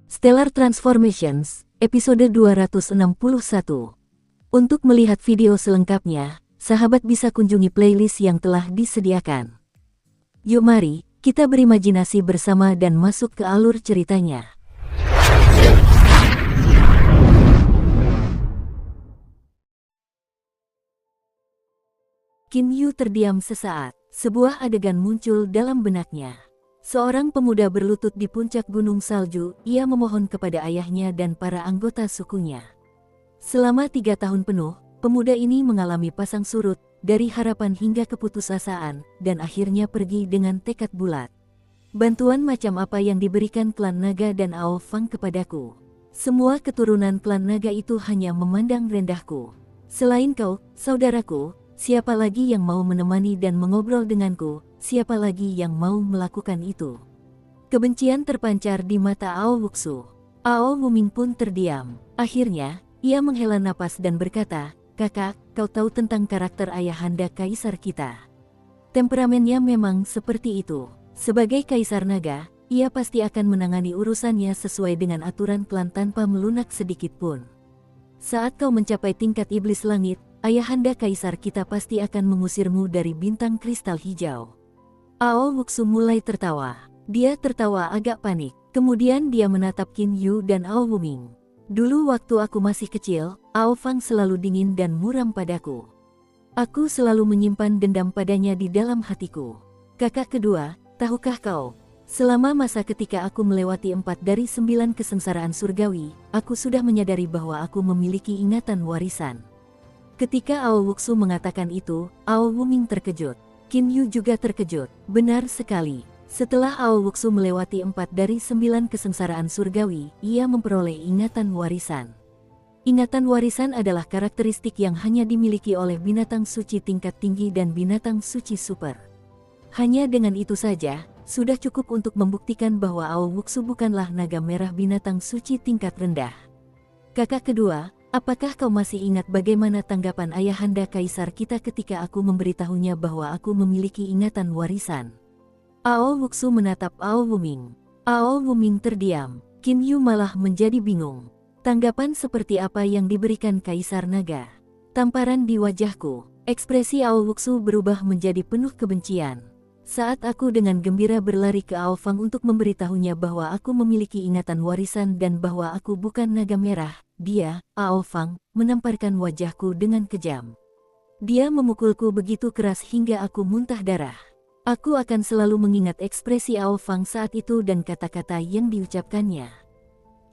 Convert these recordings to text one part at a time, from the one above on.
Stellar Transformations, episode 261. Untuk melihat video selengkapnya, sahabat bisa kunjungi playlist yang telah disediakan. Yuk mari, kita berimajinasi bersama dan masuk ke alur ceritanya. Qin Yu terdiam sesaat. Sebuah adegan muncul dalam benaknya. Seorang pemuda berlutut di puncak gunung salju, ia memohon kepada ayahnya dan para anggota sukunya. Selama 3 tahun penuh, pemuda ini mengalami pasang surut, dari harapan hingga keputusasaan, dan akhirnya pergi dengan tekad bulat. Bantuan macam apa yang diberikan klan naga dan Ao Fang kepadaku? Semua keturunan klan naga itu hanya memandang rendahku. Selain kau, saudaraku, siapa lagi yang mau menemani dan mengobrol denganku? Siapa lagi yang mau melakukan itu? Kebencian terpancar di mata Ao Wuxu. Ao Wuming pun terdiam. Akhirnya, ia menghela napas dan berkata, "Kakak, kau tahu tentang karakter ayahanda kaisar kita. Temperamennya memang seperti itu. Sebagai kaisar naga, ia pasti akan menangani urusannya sesuai dengan aturan klan tanpa melunak sedikit pun. Saat kau mencapai tingkat iblis langit, ayahanda kaisar kita pasti akan mengusirmu dari bintang kristal hijau." Ao Wuxu mulai tertawa. Dia tertawa agak panik. Kemudian dia menatap Qin Yu dan Ao Wuming. "Dulu waktu aku masih kecil, Ao Fang selalu dingin dan muram padaku. Aku selalu menyimpan dendam padanya di dalam hatiku. Kakak kedua, tahukah kau? Selama masa ketika aku melewati 4 dari 9 kesengsaraan surgawi, aku sudah menyadari bahwa aku memiliki ingatan warisan." Ketika Ao Wuxu mengatakan itu, Ao Wuming terkejut. Qin Yu juga terkejut. Benar sekali. Setelah Ao Wuxu melewati 4 dari 9 kesengsaraan surgawi, ia memperoleh ingatan warisan. Ingatan warisan adalah karakteristik yang hanya dimiliki oleh binatang suci tingkat tinggi dan binatang suci super. Hanya dengan itu saja, sudah cukup untuk membuktikan bahwa Ao Wuxu bukanlah naga merah binatang suci tingkat rendah. Kakak kedua, apakah kau masih ingat bagaimana tanggapan ayahanda kaisar kita ketika aku memberitahunya bahwa aku memiliki ingatan warisan? Ao Wuxu menatap Ao Wuming. Ao Wuming terdiam. Qin Yu malah menjadi bingung. Tanggapan seperti apa yang diberikan kaisar naga? Tamparan di wajahku. Ekspresi Ao Wuxu berubah menjadi penuh kebencian. Saat aku dengan gembira berlari ke Ao Fang untuk memberitahunya bahwa aku memiliki ingatan warisan dan bahwa aku bukan naga merah, dia, Ao Fang, menamparkan wajahku dengan kejam. Dia memukulku begitu keras hingga aku muntah darah. Aku akan selalu mengingat ekspresi Ao Fang saat itu dan kata-kata yang diucapkannya.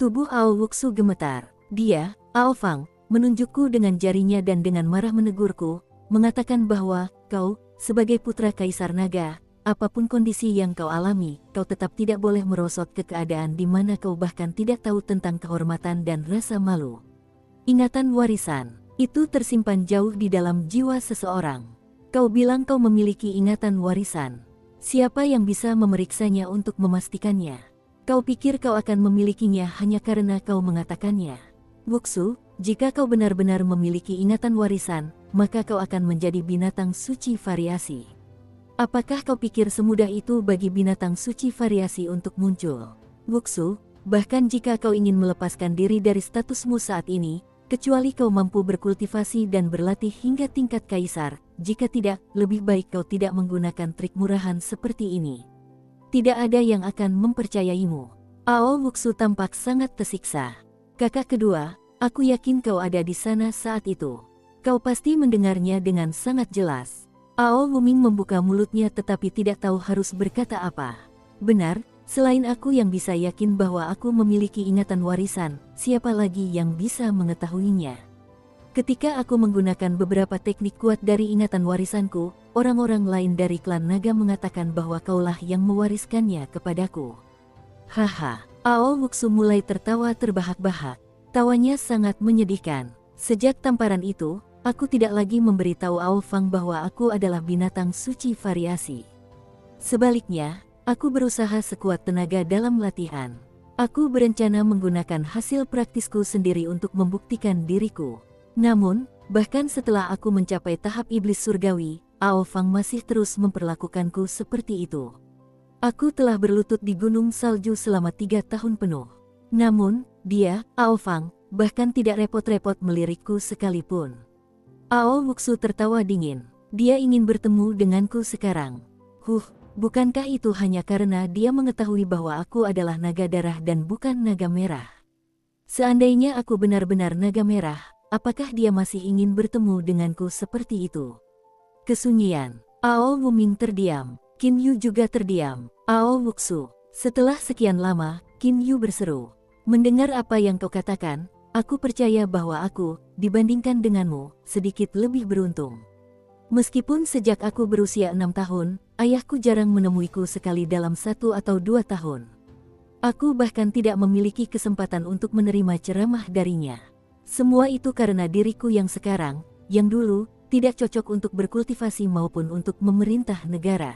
Tubuh Ao Wuxu gemetar. Dia, Ao Fang, menunjukku dengan jarinya dan dengan marah menegurku, mengatakan bahwa, kau, sebagai putra kaisar naga, apapun kondisi yang kau alami, kau tetap tidak boleh merosot ke keadaan di mana kau bahkan tidak tahu tentang kehormatan dan rasa malu. Ingatan warisan, itu tersimpan jauh di dalam jiwa seseorang. Kau bilang kau memiliki ingatan warisan. Siapa yang bisa memeriksanya untuk memastikannya? Kau pikir kau akan memilikinya hanya karena kau mengatakannya? Wuxu, jika kau benar-benar memiliki ingatan warisan, maka kau akan menjadi binatang suci variasi. Apakah kau pikir semudah itu bagi binatang suci variasi untuk muncul? Wuxu, bahkan jika kau ingin melepaskan diri dari statusmu saat ini, kecuali kau mampu berkultivasi dan berlatih hingga tingkat kaisar, jika tidak, lebih baik kau tidak menggunakan trik murahan seperti ini. Tidak ada yang akan mempercayaimu. Ao Wuxu tampak sangat tersiksa. Kakak kedua, aku yakin kau ada di sana saat itu. Kau pasti mendengarnya dengan sangat jelas. Ao Wuming membuka mulutnya tetapi tidak tahu harus berkata apa. Benar, selain aku yang bisa yakin bahwa aku memiliki ingatan warisan, siapa lagi yang bisa mengetahuinya? Ketika aku menggunakan beberapa teknik kuat dari ingatan warisanku, orang-orang lain dari klan naga mengatakan bahwa kaulah yang mewariskannya kepadaku. Haha, Ao Wuxu mulai tertawa terbahak-bahak. Tawanya sangat menyedihkan. Sejak tamparan itu, aku tidak lagi memberitahu Ao Fang bahwa aku adalah binatang suci variasi. Sebaliknya, aku berusaha sekuat tenaga dalam latihan. Aku berencana menggunakan hasil praktisku sendiri untuk membuktikan diriku. Namun, bahkan setelah aku mencapai tahap iblis surgawi, Ao Fang masih terus memperlakukanku seperti itu. Aku telah berlutut di gunung salju selama 3 tahun penuh. Namun, dia, Ao Fang, bahkan tidak repot-repot melirikku sekalipun. Ao Wuxu tertawa dingin. Dia ingin bertemu denganku sekarang. Bukankah itu hanya karena dia mengetahui bahwa aku adalah naga darah dan bukan naga merah? Seandainya aku benar-benar naga merah, apakah dia masih ingin bertemu denganku seperti itu? Kesunyian. Ao Wuming terdiam. Qin Yu juga terdiam. Ao Wuxu. Setelah sekian lama, Qin Yu berseru. Mendengar apa yang kau katakan, aku percaya bahwa aku, dibandingkan denganmu, sedikit lebih beruntung. Meskipun sejak aku berusia 6 tahun, ayahku jarang menemuiku sekali dalam 1 atau 2 tahun. Aku bahkan tidak memiliki kesempatan untuk menerima ceramah darinya. Semua itu karena diriku yang sekarang, yang dulu, tidak cocok untuk berkultivasi maupun untuk memerintah negara.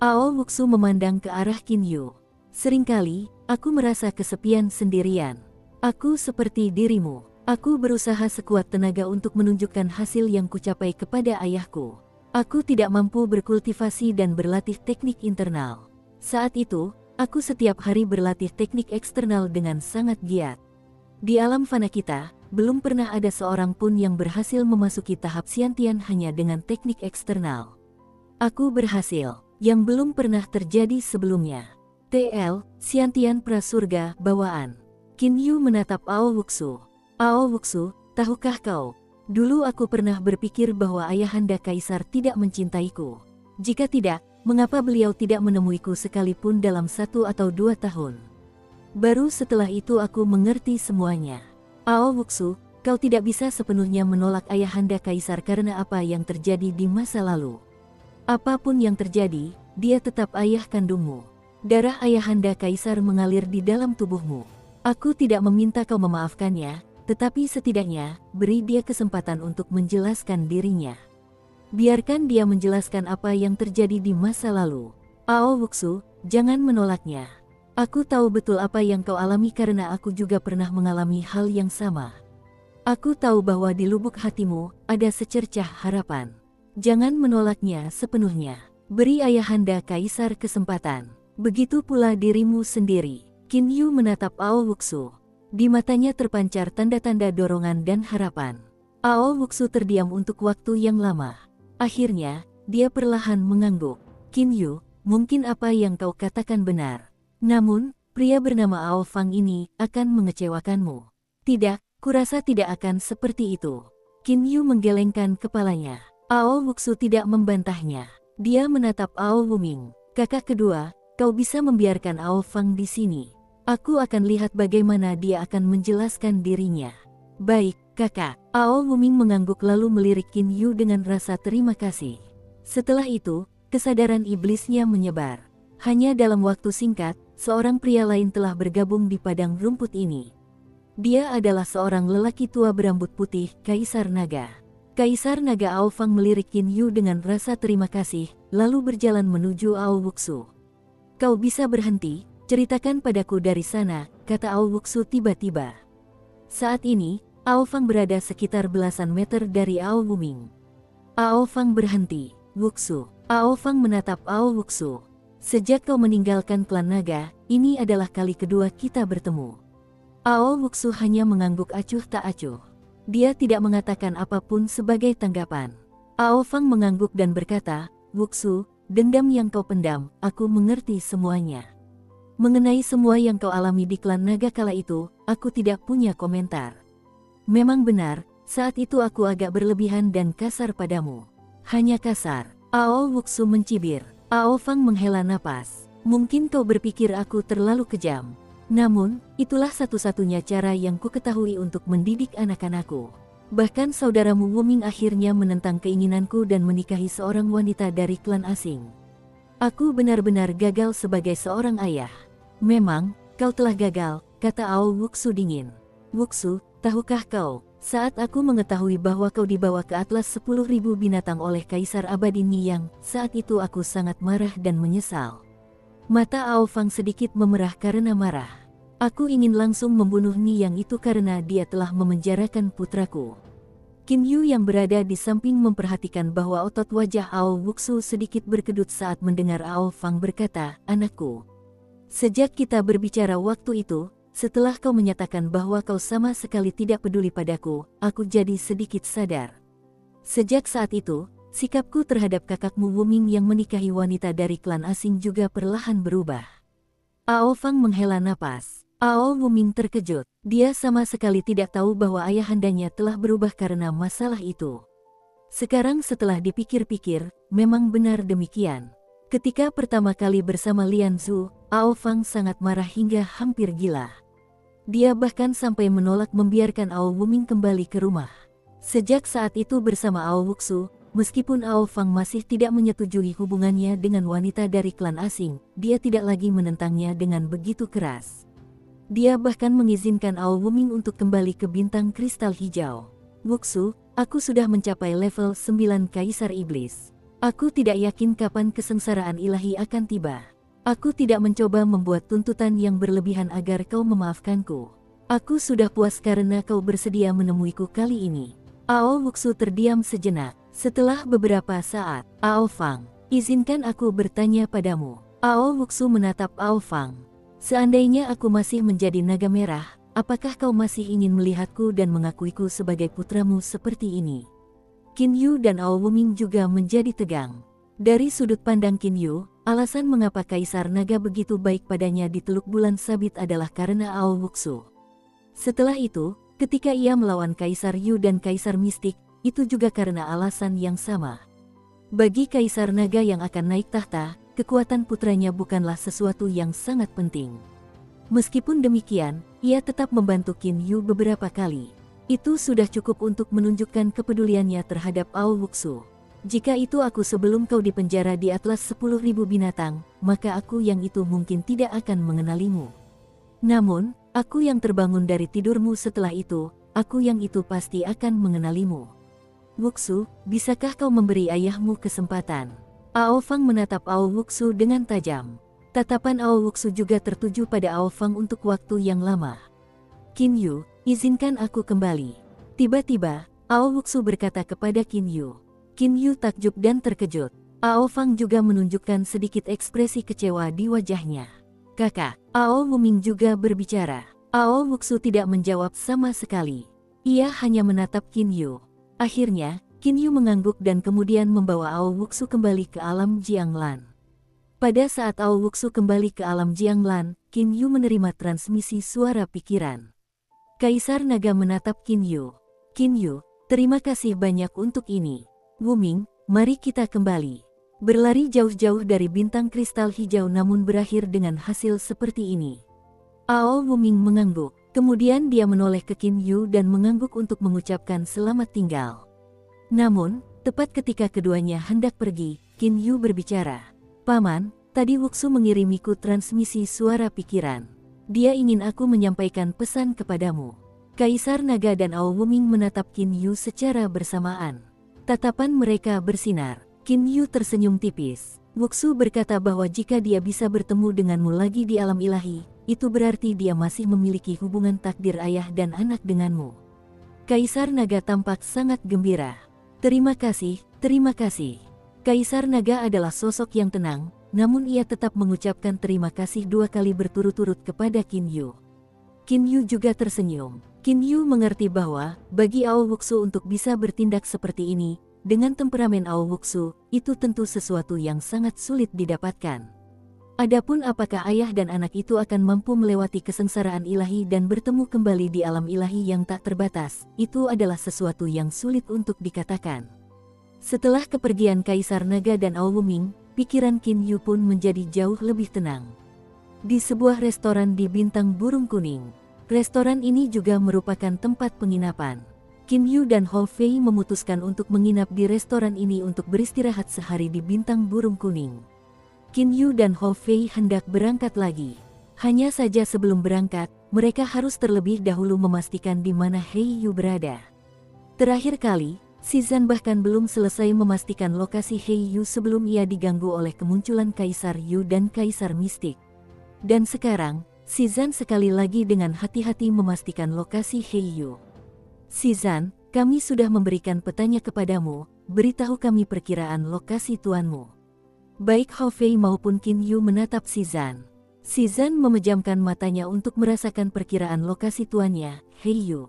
Ao Wuxu memandang ke arah Qin Yu. Seringkali, aku merasa kesepian sendirian. Aku seperti dirimu. Aku berusaha sekuat tenaga untuk menunjukkan hasil yang kucapai kepada ayahku. Aku tidak mampu berkultivasi dan berlatih teknik internal. Saat itu, aku setiap hari berlatih teknik eksternal dengan sangat giat. Di alam fana kita, belum pernah ada seorang pun yang berhasil memasuki tahap Xiantian hanya dengan teknik eksternal. Aku berhasil, yang belum pernah terjadi sebelumnya. TL, Xiantian Prasurga, bawaan. Qin Yu menatap Ao Wuxu. Ao Wuxu, tahukah kau? Dulu aku pernah berpikir bahwa ayahanda kaisar tidak mencintaiku. Jika tidak, mengapa beliau tidak menemuiku sekalipun dalam 1 atau 2 tahun? Baru setelah itu aku mengerti semuanya. Ao Wuxu, kau tidak bisa sepenuhnya menolak ayahanda kaisar karena apa yang terjadi di masa lalu. Apapun yang terjadi, dia tetap ayah kandungmu. Darah ayahanda kaisar mengalir di dalam tubuhmu. Aku tidak meminta kau memaafkannya, tetapi setidaknya, beri dia kesempatan untuk menjelaskan dirinya. Biarkan dia menjelaskan apa yang terjadi di masa lalu. Ao Wuxu, jangan menolaknya. Aku tahu betul apa yang kau alami karena aku juga pernah mengalami hal yang sama. Aku tahu bahwa di lubuk hatimu, ada secercah harapan. Jangan menolaknya sepenuhnya. Beri ayahanda kaisar kesempatan. Begitu pula dirimu sendiri. Qin Yu menatap Ao Wuxu. Di matanya terpancar tanda-tanda dorongan dan harapan. Ao Wuxu terdiam untuk waktu yang lama. Akhirnya, dia perlahan mengangguk. Qin Yu, mungkin apa yang kau katakan benar. Namun, pria bernama Ao Fang ini akan mengecewakanmu. Tidak, kurasa tidak akan seperti itu. Qin Yu menggelengkan kepalanya. Ao Wuxu tidak membantahnya. Dia menatap Ao Wuming. Kakak kedua, kau bisa membiarkan Ao Fang di sini. Aku akan lihat bagaimana dia akan menjelaskan dirinya. Baik, kakak. Ao Wuming mengangguk lalu melirik Qin Yu dengan rasa terima kasih. Setelah itu, kesadaran iblisnya menyebar. Hanya dalam waktu singkat, seorang pria lain telah bergabung di padang rumput ini. Dia adalah seorang lelaki tua berambut putih, Kaisar Naga. Kaisar Naga Ao Fang melirik Qin Yu dengan rasa terima kasih, lalu berjalan menuju Ao Wuxu. Kau bisa berhenti, ceritakan padaku dari sana, kata Ao Wuxu tiba-tiba. Saat ini, Ao Fang berada sekitar belasan meter dari Ao Wuming. Ao Fang berhenti. Wuxu. Ao Fang menatap Ao Wuxu. Sejak kau meninggalkan klan naga, ini adalah kali kedua kita bertemu. Ao Wuxu hanya mengangguk acuh tak acuh. Dia tidak mengatakan apapun sebagai tanggapan. Ao Fang mengangguk dan berkata, Wuxu, dendam yang kau pendam, aku mengerti semuanya. Mengenai semua yang kau alami di klan naga kala itu, aku tidak punya komentar. Memang benar, saat itu aku agak berlebihan dan kasar padamu. Hanya kasar. Ao Wuxu mencibir. Ao Fang menghela napas. Mungkin kau berpikir aku terlalu kejam. Namun, itulah satu-satunya cara yang ku ketahui untuk mendidik anak-anakku. Bahkan saudaramu Wuming akhirnya menentang keinginanku dan menikahi seorang wanita dari klan asing. Aku benar-benar gagal sebagai seorang ayah. Memang, kau telah gagal, kata Ao Wuxu dingin. Wuxu, tahukah kau, saat aku mengetahui bahwa kau dibawa ke atlas 10.000 binatang oleh Kaisar Abadi Niyang, saat itu aku sangat marah dan menyesal. Mata Ao Fang sedikit memerah karena marah. Aku ingin langsung membunuh Niyang itu karena dia telah memenjarakan putraku. Qin Yu yang berada di samping memperhatikan bahwa otot wajah Ao Wuxu sedikit berkedut saat mendengar Ao Fang berkata, anakku. Sejak kita berbicara waktu itu, setelah kau menyatakan bahwa kau sama sekali tidak peduli padaku, aku jadi sedikit sadar. Sejak saat itu, sikapku terhadap kakakmu Wuming yang menikahi wanita dari klan asing juga perlahan berubah. Ao Fang menghela napas. Ao Wuming terkejut. Dia sama sekali tidak tahu bahwa ayahandanya telah berubah karena masalah itu. Sekarang setelah dipikir-pikir, memang benar demikian. Ketika pertama kali bersama Lian Zhu, Ao Fang sangat marah hingga hampir gila. Dia bahkan sampai menolak membiarkan Ao Wuming kembali ke rumah. Sejak saat itu bersama Ao Wuxu, meskipun Ao Fang masih tidak menyetujui hubungannya dengan wanita dari klan asing, dia tidak lagi menentangnya dengan begitu keras. Dia bahkan mengizinkan Ao Wuming untuk kembali ke bintang kristal hijau. Wuxu, aku sudah mencapai level 9 Kaisar Iblis. Aku tidak yakin kapan kesengsaraan ilahi akan tiba. Aku tidak mencoba membuat tuntutan yang berlebihan agar kau memaafkanku. Aku sudah puas karena kau bersedia menemuiku kali ini. Ao Wuxu terdiam sejenak. Setelah beberapa saat, Ao Fang, izinkan aku bertanya padamu. Ao Wuxu menatap Ao Fang. Seandainya aku masih menjadi naga merah, apakah kau masih ingin melihatku dan mengakuiku sebagai putramu seperti ini? Qin Yu dan Ao Wuming juga menjadi tegang. Dari sudut pandang Qin Yu, alasan mengapa Kaisar Naga begitu baik padanya di Teluk Bulan Sabit adalah karena Ao Wuxu. Setelah itu, ketika ia melawan Kaisar Yu dan Kaisar Mistik, itu juga karena alasan yang sama. Bagi Kaisar Naga yang akan naik tahta, kekuatan putranya bukanlah sesuatu yang sangat penting. Meskipun demikian, ia tetap membantu Qin Yu beberapa kali. Itu sudah cukup untuk menunjukkan kepeduliannya terhadap Ao Wuxu. Jika itu aku sebelum kau dipenjara di Atlas 10.000 binatang, maka aku yang itu mungkin tidak akan mengenalimu. Namun, aku yang terbangun dari tidurmu setelah itu, aku yang itu pasti akan mengenalimu. Wuxu, bisakah kau memberi ayahmu kesempatan? Ao Fang menatap Ao Wuxu dengan tajam. Tatapan Ao Wuxu juga tertuju pada Ao Fang untuk waktu yang lama. Qin Yu, izinkan aku kembali. Tiba-tiba, Ao Wuxu berkata kepada Qin Yu. Qin Yu takjub dan terkejut. Ao Fang juga menunjukkan sedikit ekspresi kecewa di wajahnya. Kakak, Ao Wuming juga berbicara. Ao Wuxu tidak menjawab sama sekali. Ia hanya menatap Qin Yu. Akhirnya, Qin Yu mengangguk dan kemudian membawa Ao Wuxu kembali ke alam Jianglan. Pada saat Ao Wuxu kembali ke alam Jianglan, Qin Yu menerima transmisi suara pikiran. Kaisar Naga menatap Qin Yu. Qin Yu, terima kasih banyak untuk ini. Wuming, mari kita kembali. Berlari jauh-jauh dari bintang kristal hijau namun berakhir dengan hasil seperti ini. Ao Wuming mengangguk, kemudian dia menoleh ke Qin Yu dan mengangguk untuk mengucapkan selamat tinggal. Namun, tepat ketika keduanya hendak pergi, Qin Yu berbicara. Paman, tadi Wuxu mengirimiku transmisi suara pikiran. Dia ingin aku menyampaikan pesan kepadamu. Kaisar Naga dan Ao Wuming menatap Qin Yu secara bersamaan. Tatapan mereka bersinar. Qin Yu tersenyum tipis. Wuxu berkata bahwa jika dia bisa bertemu denganmu lagi di alam ilahi, itu berarti dia masih memiliki hubungan takdir ayah dan anak denganmu. Kaisar Naga tampak sangat gembira. Terima kasih, terima kasih. Kaisar Naga adalah sosok yang tenang, namun ia tetap mengucapkan terima kasih 2 kali berturut-turut kepada Qin Yu. Qin Yu juga tersenyum. Qin Yu mengerti bahwa, bagi Ao Wuxu untuk bisa bertindak seperti ini, dengan temperamen Ao Wuxu, itu tentu sesuatu yang sangat sulit didapatkan. Adapun apakah ayah dan anak itu akan mampu melewati kesengsaraan ilahi dan bertemu kembali di alam ilahi yang tak terbatas, itu adalah sesuatu yang sulit untuk dikatakan. Setelah kepergian Kaisar Naga dan Ao Wuming, pikiran Qin Yu pun menjadi jauh lebih tenang. Di sebuah restoran di Bintang Burung Kuning. Restoran ini juga merupakan tempat penginapan. Qin Yu dan Hou Fei memutuskan untuk menginap di restoran ini untuk beristirahat sehari di Bintang Burung Kuning. Qin Yu dan Hou Fei hendak berangkat lagi. Hanya saja sebelum berangkat, mereka harus terlebih dahulu memastikan di mana Hei Yu berada. Terakhir kali, Shizan bahkan belum selesai memastikan lokasi Hei Yu sebelum ia diganggu oleh kemunculan Kaisar Yu dan Kaisar Mistik. Dan sekarang, Shizan sekali lagi dengan hati-hati memastikan lokasi Hei Yu. Shizan, kami sudah memberikan petanya kepadamu, beritahu kami perkiraan lokasi tuanmu. Baik Hou Fei maupun Qin Yu menatap Shizan. Si Zan memejamkan matanya untuk merasakan perkiraan lokasi tuannya, Heiyu.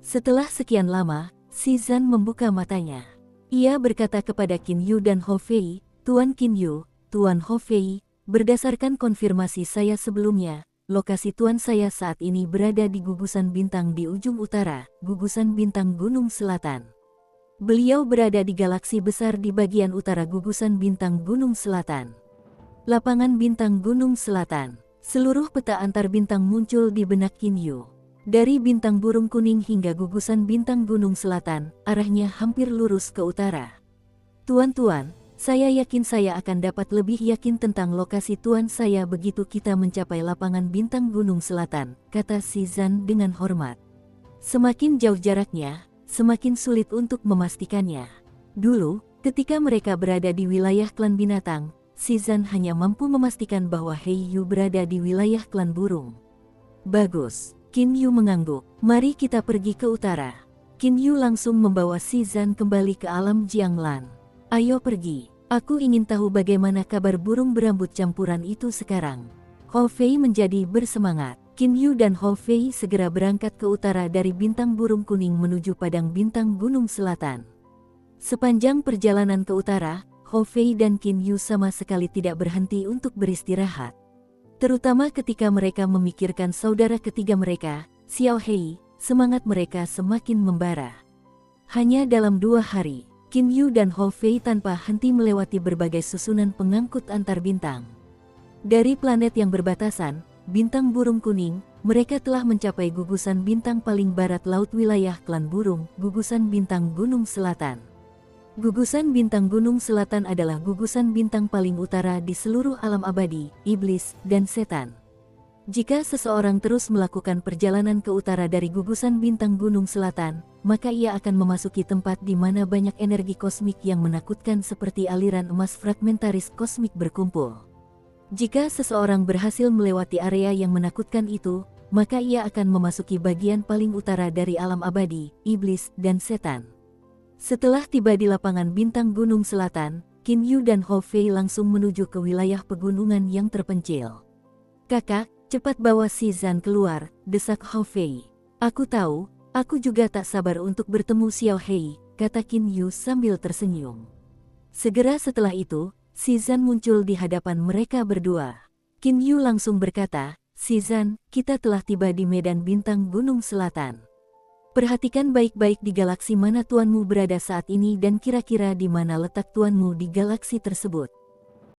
Setelah sekian lama, si Zan membuka matanya. Ia berkata kepada Qin Yu dan Ho Fei, "Tuan Qin Yu, Tuan Ho Fei, berdasarkan konfirmasi saya sebelumnya, lokasi tuan saya saat ini berada di gugusan bintang di ujung utara, gugusan bintang Gunung Selatan. Beliau berada di galaksi besar di bagian utara gugusan bintang Gunung Selatan. Lapangan bintang Gunung Selatan." Seluruh peta antar bintang muncul di benak Qin Yu. Dari bintang burung kuning hingga gugusan bintang Gunung Selatan, arahnya hampir lurus ke utara. "Tuan-tuan, saya yakin saya akan dapat lebih yakin tentang lokasi tuan saya begitu kita mencapai lapangan bintang Gunung Selatan," kata si Zan dengan hormat. "Semakin jauh jaraknya, semakin sulit untuk memastikannya. Dulu, ketika mereka berada di wilayah klan binatang, si Zan hanya mampu memastikan bahwa Heiyu berada di wilayah klan burung." "Bagus." Qin Yu mengangguk. "Mari kita pergi ke utara." Qin Yu langsung membawa si Zan kembali ke alam Jianglan. "Ayo pergi. Aku ingin tahu bagaimana kabar burung berambut campuran itu sekarang." Ho Fei menjadi bersemangat. Qin Yu dan Ho Fei segera berangkat ke utara dari bintang burung kuning menuju padang bintang Gunung Selatan. Sepanjang perjalanan ke utara, Ho Fei dan Qin Yu sama sekali tidak berhenti untuk beristirahat. Terutama ketika mereka memikirkan saudara ketiga mereka, Xiao Hei, semangat mereka semakin membara. Hanya dalam 2 hari, Qin Yu dan Ho Fei tanpa henti melewati berbagai susunan pengangkut antar bintang. Dari planet yang berbatasan, bintang burung kuning, mereka telah mencapai gugusan bintang paling barat laut wilayah klan burung, gugusan bintang Gunung Selatan. Gugusan bintang Gunung Selatan adalah gugusan bintang paling utara di seluruh alam abadi, iblis, dan setan. Jika seseorang terus melakukan perjalanan ke utara dari gugusan bintang Gunung Selatan, maka ia akan memasuki tempat di mana banyak energi kosmik yang menakutkan seperti aliran emas fragmentaris kosmik berkumpul. Jika seseorang berhasil melewati area yang menakutkan itu, maka ia akan memasuki bagian paling utara dari alam abadi, iblis, dan setan. Setelah tiba di lapangan bintang Gunung Selatan, Qin Yu dan Ho Fei langsung menuju ke wilayah pegunungan yang terpencil. "Kakak, cepat bawa si Zan keluar," desak Ho Fei. "Aku tahu, aku juga tak sabar untuk bertemu Xiao Hei," kata Qin Yu sambil tersenyum. Segera setelah itu, si Zan muncul di hadapan mereka berdua. Qin Yu langsung berkata, "Si Zan, kita telah tiba di medan bintang Gunung Selatan. Perhatikan baik-baik di galaksi mana tuanmu berada saat ini dan kira-kira di mana letak tuanmu di galaksi tersebut."